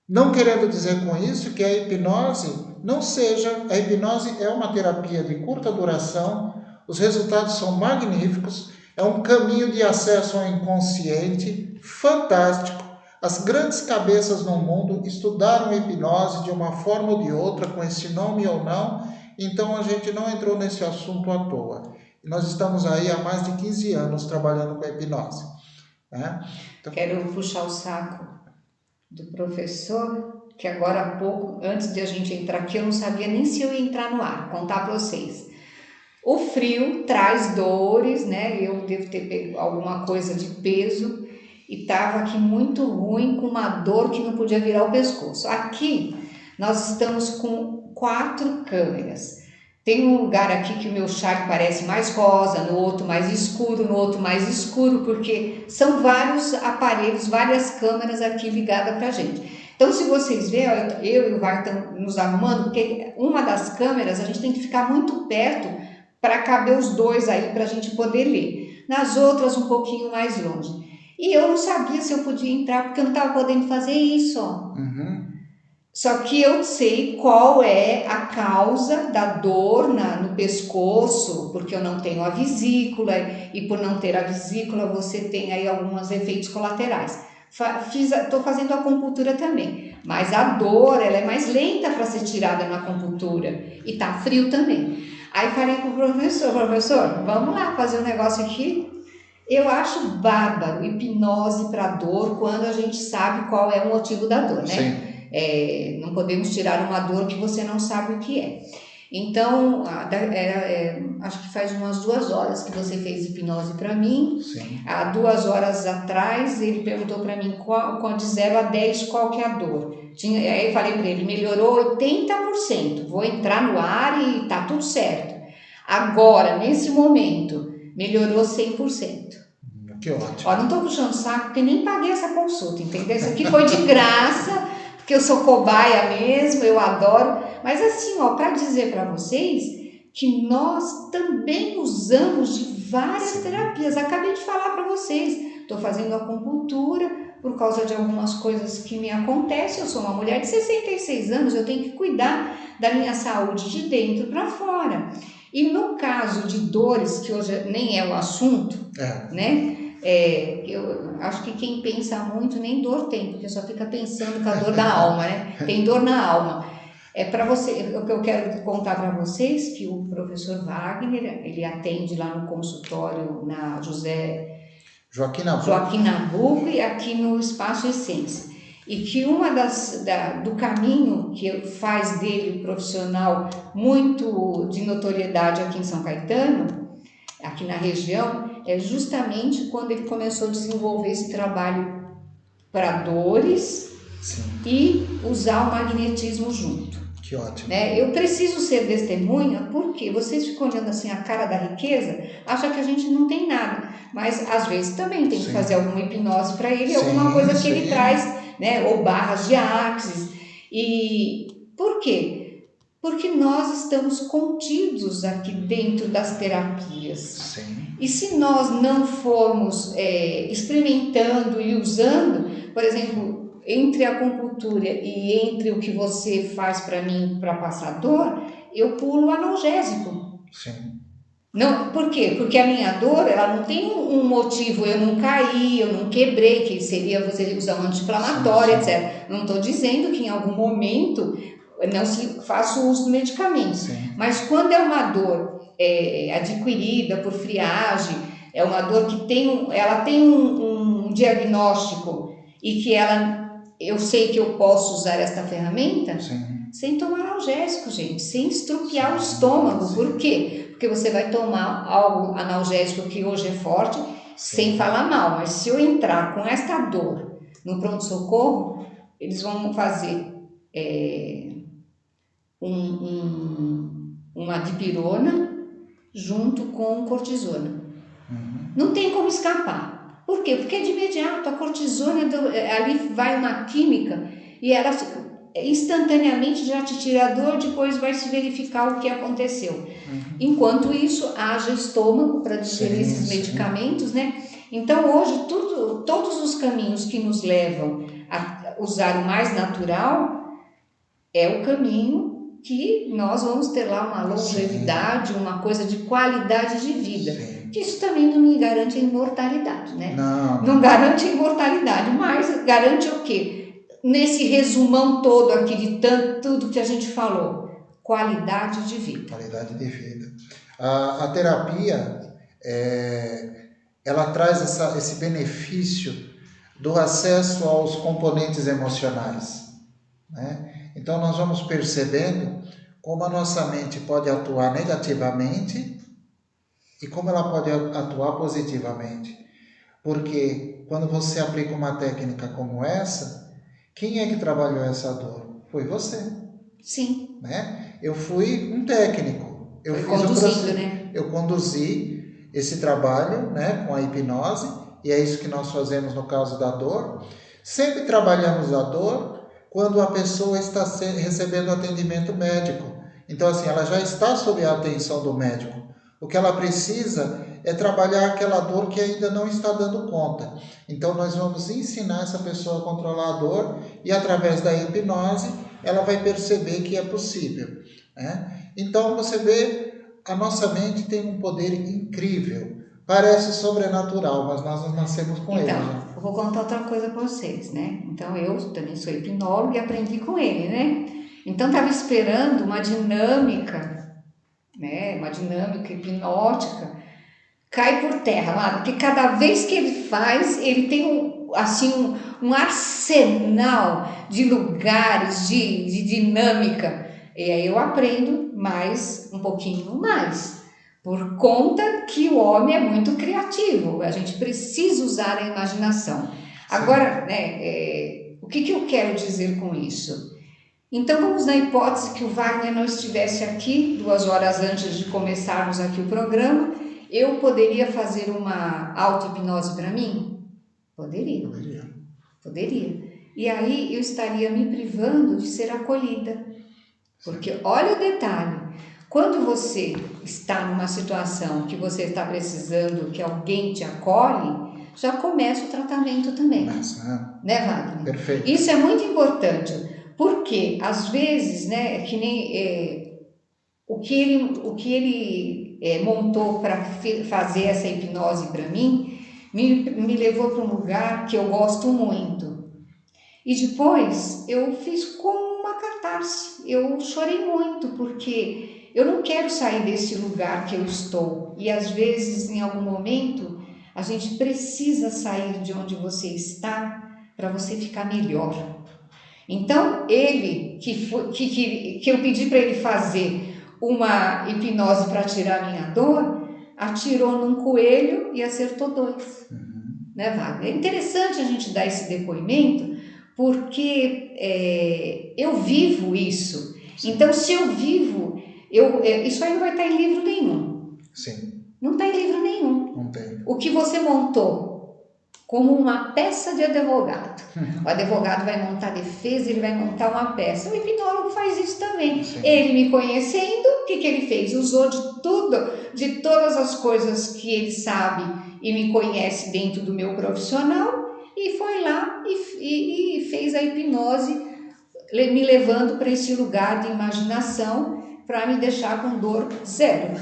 Não querendo dizer com isso que a hipnose não seja... A hipnose é uma terapia de curta duração, os resultados são magníficos, é um caminho de acesso ao inconsciente fantástico. As grandes cabeças no mundo estudaram hipnose de uma forma ou de outra, com esse nome ou não, então a gente não entrou nesse assunto à toa. E nós estamos aí há mais de 15 anos trabalhando com a hipnose. Né? Então... Quero puxar o saco do professor, que agora há pouco, antes de a gente entrar aqui, eu não sabia nem se eu ia entrar no ar, contar para vocês. O frio traz dores, né? Eu devo ter pego alguma coisa de peso, e estava aqui muito ruim, com uma dor que não podia virar o pescoço. Aqui nós estamos com 4 câmeras. Tem um lugar aqui que o meu char parece mais rosa, no outro mais escuro, no outro mais escuro, porque são vários aparelhos, várias câmeras aqui ligadas para a gente. Então, se vocês verem, eu e o VAR estamos nos arrumando, porque uma das câmeras a gente tem que ficar muito perto para caber os dois aí, para a gente poder ler. Nas outras, um pouquinho mais longe. E eu não sabia se eu podia entrar, porque eu não estava podendo fazer isso. Uhum. Só que eu sei qual é a causa da dor no pescoço, porque eu não tenho a vesícula, e por não ter a vesícula você tem aí alguns efeitos colaterais. Estou fazendo acupuntura também, mas a dor ela é mais lenta para ser tirada na acupuntura, e tá frio também. Aí falei para o professor, vamos lá fazer um negócio aqui. Eu acho bárbaro hipnose para dor quando a gente sabe qual é o motivo da dor, né? Não podemos tirar uma dor que você não sabe o que é. Então, acho que faz umas 2 horas que você fez hipnose para mim. Sim. Há 2 horas atrás, ele perguntou para mim de 0 a 10 qual que é a dor. Aí eu falei para ele, melhorou 80%. Vou entrar no ar e tá tudo certo. Agora, nesse momento, melhorou 100%. Que ótimo. Ó, não estou puxando saco porque nem paguei essa consulta, entendeu? Isso aqui foi de graça, porque eu sou cobaia mesmo, eu adoro. Mas assim, ó, para dizer para vocês que nós também usamos de várias terapias. Acabei de falar para vocês, estou fazendo acupuntura por causa de algumas coisas que me acontecem. Eu sou uma mulher de 66 anos, eu tenho que cuidar da minha saúde de dentro para fora. E no caso de dores, que hoje nem é o assunto, né? Eu acho que quem pensa muito nem dor tem, porque só fica pensando com a dor da alma, né? Tem dor na alma. Para você, o que eu quero contar para vocês, que o professor Wagner, ele atende lá no consultório na Joaquim Nabuco e aqui no Espaço Essência. E que do caminho que faz dele profissional muito de notoriedade aqui em São Caetano, aqui na região, é justamente quando ele começou a desenvolver esse trabalho para dores. Sim. E usar o magnetismo junto. Que ótimo. Né? Eu preciso ser testemunha porque vocês ficam olhando assim a cara da riqueza, acham que a gente não tem nada, mas às vezes também tem que Sim. fazer alguma hipnose para ele, Sim, alguma coisa que sim. ele traz, né? Ou barras de axis. E por quê? Porque nós estamos contidos aqui dentro das terapias. Sim. E se nós não formos experimentando e usando, por exemplo, entre a acupuntura e entre o que você faz para mim para passar dor, eu pulo o analgésico. Sim. Não, por quê? Porque a minha dor, ela não tem um motivo, eu não caí, eu não quebrei, que seria você usar um anti-inflamatório, Sim, sim. etc. Não estou dizendo que em algum momento não se faça o uso do medicamento, Sim. mas quando é uma dor adquirida por friagem, é uma dor que ela tem um diagnóstico e que eu sei que eu posso usar esta ferramenta, Sim. sem tomar analgésico, gente, sem estrupiar o Sim, estômago. sim. Por quê? Porque você vai tomar algo analgésico que hoje é forte, sem falar mal, mas se eu entrar com esta dor no pronto-socorro, eles vão fazer uma dipirona junto com cortisona. Não tem como escapar. Por quê? Porque de imediato a cortisona, ali vai uma química e ela instantaneamente já te tira a dor, depois vai se verificar o que aconteceu. Enquanto isso, haja estômago para digerir esses medicamentos, né? Então hoje todos os caminhos que nos levam a usar o mais natural é o caminho que nós vamos ter lá uma longevidade, uma coisa de qualidade de vida. Que isso também não me garante a imortalidade, né? Não garante a imortalidade, mas garante o quê? Nesse resumão todo aqui de tudo que a gente falou, qualidade de vida. Qualidade de vida. A terapia, ela traz esse benefício do acesso aos componentes emocionais, né? Então nós vamos percebendo como a nossa mente pode atuar negativamente e como ela pode atuar positivamente. Porque quando você aplica uma técnica como essa, quem é que trabalhou essa dor? Foi você. Sim. Né? Eu fui um técnico. Eu conduzi esse trabalho, né, com a hipnose, e é isso que nós fazemos no caso da dor. Sempre trabalhamos a dor quando a pessoa está recebendo atendimento médico. Então, assim, ela já está sob a atenção do médico. O que ela precisa é trabalhar aquela dor que ainda não está dando conta. Então, nós vamos ensinar essa pessoa a controlar a dor e, através da hipnose, ela vai perceber que é possível, né? Então, você vê, a nossa mente tem um poder incrível. Parece sobrenatural, mas nós não nascemos com ele. Então, eu vou contar outra coisa para vocês, né? Então, eu também sou hipnóloga e aprendi com ele, né? Então, estava esperando uma dinâmica, né? Uma dinâmica hipnótica, cai por terra, porque cada vez que ele faz, ele tem um arsenal de lugares, de dinâmica, e aí eu aprendo um pouquinho mais, por conta que o homem é muito criativo, a gente precisa usar a imaginação. Sim. Agora, né, o que eu quero dizer com isso? Então vamos na hipótese que o Wagner não estivesse aqui 2 horas antes de começarmos aqui o programa, eu poderia fazer uma auto-hipnose para mim? Poderia. E aí eu estaria me privando de ser acolhida. Porque olha o detalhe, quando você está numa situação que você está precisando que alguém te acolhe, já começa o tratamento também. Né, Wagner? Perfeito. Isso é muito importante, porque às vezes, né, que nem o que ele montou para fazer essa hipnose para mim, me levou para um lugar que eu gosto muito. E depois eu fiz como uma catarse, eu chorei muito, porque eu não quero sair desse lugar que eu estou. E às vezes, em algum momento, a gente precisa sair de onde você está para você ficar melhor. Então, ele, que eu pedi para ele fazer uma hipnose para tirar a minha dor, atirou num coelho e acertou 2. Né, Wagner? É interessante a gente dar esse depoimento, porque eu vivo isso. Então, se eu vivo, isso aí não vai estar em livro nenhum. Sim. Não está em livro nenhum. Não tem. O que você montou como uma peça de advogado. O advogado vai montar defesa, ele vai montar uma peça. O hipnólogo faz isso também. Sim. Ele me conhecendo, o que ele fez? Usou de tudo, de todas as coisas que ele sabe e me conhece dentro do meu profissional, e foi lá e fez a hipnose, me levando para esse lugar de imaginação para me deixar com dor zero.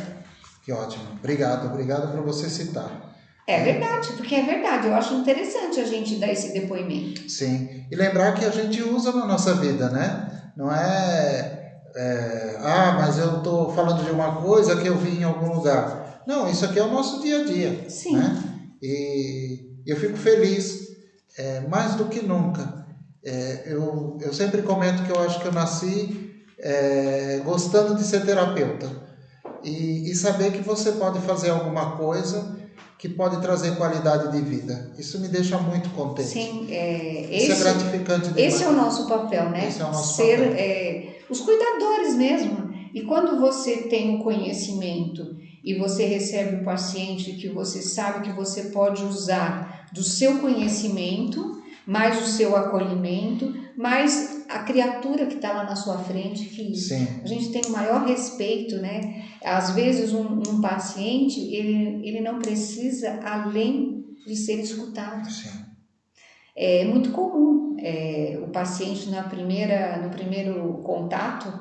Que ótimo. Obrigado por você citar. É verdade, porque é verdade. Eu acho interessante a gente dar esse depoimento. Sim. E lembrar que a gente usa na nossa vida, né? Não mas eu estou falando de uma coisa que eu vi em algum lugar. Não, isso aqui é o nosso dia a dia. Sim. Né? E eu fico feliz, mais do que nunca. Eu sempre comento que eu acho que eu nasci gostando de ser terapeuta. E saber que você pode fazer alguma coisa que pode trazer qualidade de vida. Isso me deixa muito contente. Sim, isso é gratificante demais. Esse é o nosso papel, né? Esse é o nosso papel. Ser os cuidadores mesmo. E quando você tem o conhecimento e você recebe um paciente que você sabe que você pode usar do seu conhecimento, mais o seu acolhimento, mais a criatura que está lá na sua frente, que Sim. A gente tem o maior respeito, né? Às vezes um paciente, ele não precisa além de ser escutado. Sim. É muito comum o paciente no primeiro contato,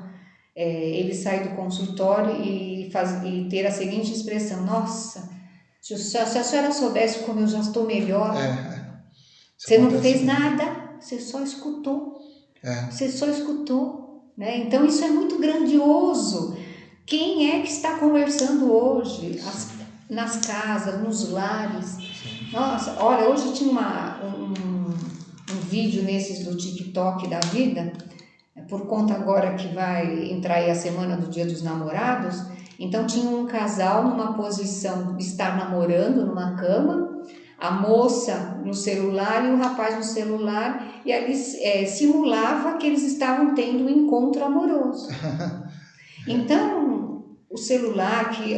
ele sai do consultório e ter a seguinte expressão: nossa, se a senhora soubesse como eu já estou melhor, você não fez nada, você só escutou. Você só escutou, né? Então isso é muito grandioso. Quem é que está conversando hoje nas casas, nos lares? Sim. Nossa, olha, hoje tinha um vídeo nesses do TikTok da vida, por conta agora que vai entrar aí a semana do Dia dos Namorados. Então tinha um casal numa posição de estar namorando numa cama, a moça no celular e o rapaz no celular, e ali simulava que eles estavam tendo um encontro amoroso. Então, o celular, que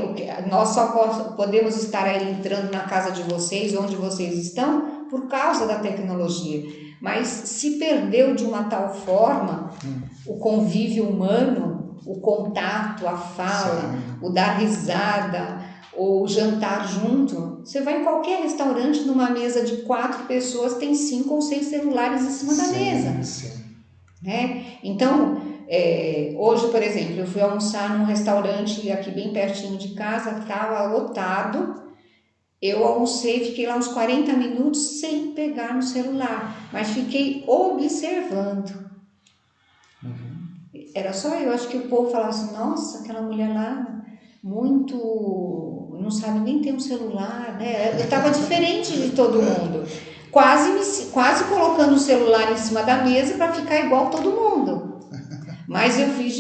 nós só podemos estar aí entrando na casa de vocês, onde vocês estão, por causa da tecnologia. Mas se perdeu de uma tal forma o convívio humano, o contato, a fala, o dar risada, ou jantar junto. Você vai em qualquer restaurante, numa mesa de 4 pessoas, tem 5 ou 6 celulares em cima da mesa. Sim. Né? Então, hoje, por exemplo, eu fui almoçar num restaurante aqui bem pertinho de casa, estava lotado. Eu almocei, fiquei lá uns 40 minutos sem pegar no celular, mas fiquei observando. Era só eu, acho que o povo falava assim: nossa, aquela mulher lá, não sabe nem ter um celular, né? Eu estava diferente de todo mundo, quase colocando o celular em cima da mesa para ficar igual todo mundo. Mas eu fiz